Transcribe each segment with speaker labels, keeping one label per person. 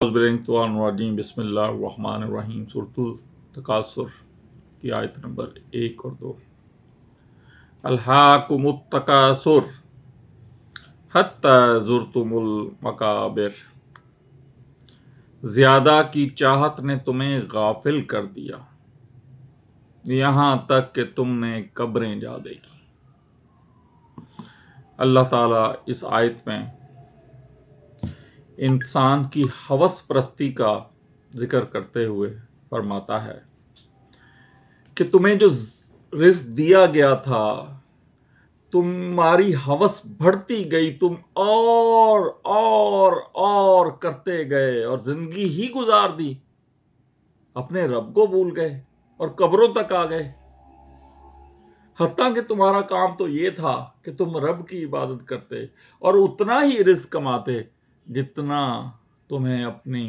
Speaker 1: الرجیم بسم اللہ الرحمن الرحیم سورۃ التکاثر کی آیت نمبر 1 اور 2۔ الہاکم التکاثر حتی زرتم المقابر، زیادہ کی چاہت نے تمہیں غافل کر دیا یہاں تک کہ تم نے قبریں جا دیکھی۔ اللہ تعالیٰ اس آیت میں انسان کی ہوس پرستی کا ذکر کرتے ہوئے فرماتا ہے کہ تمہیں جو رزق دیا گیا تھا، تمہاری ہوس بڑھتی گئی، تم اور کرتے گئے اور زندگی ہی گزار دی، اپنے رب کو بھول گئے اور قبروں تک آ گئے، حتیٰ کہ تمہارا کام تو یہ تھا کہ تم رب کی عبادت کرتے اور اتنا ہی رزق کماتے جتنا تمہیں اپنی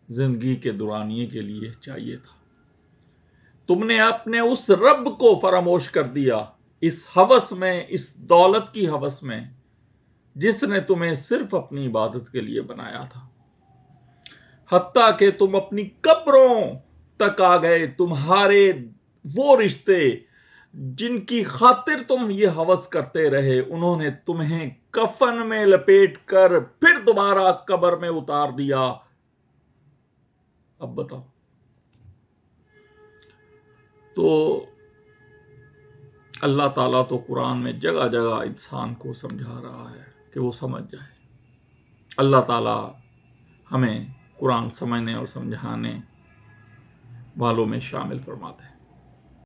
Speaker 1: زندگی کے دورانیے کے لیے چاہیے تھا۔ تم نے اپنے اس رب کو فراموش کر دیا اس ہوس میں، اس دولت کی ہوس میں جس نے تمہیں صرف اپنی عبادت کے لیے بنایا تھا، حتیٰ کہ تم اپنی قبروں تک آ گئے۔ تمہارے وہ رشتے جن کی خاطر تم یہ ہوس کرتے رہے، انہوں نے تمہیں کفن میں لپیٹ کر پھر دوبارہ قبر میں اتار دیا۔ اب بتاؤ، تو اللہ تعالیٰ تو قرآن میں جگہ جگہ انسان کو سمجھا رہا ہے کہ وہ سمجھ جائے۔ اللہ تعالیٰ ہمیں قرآن سمجھنے اور سمجھانے والوں میں شامل فرماتے ہیں۔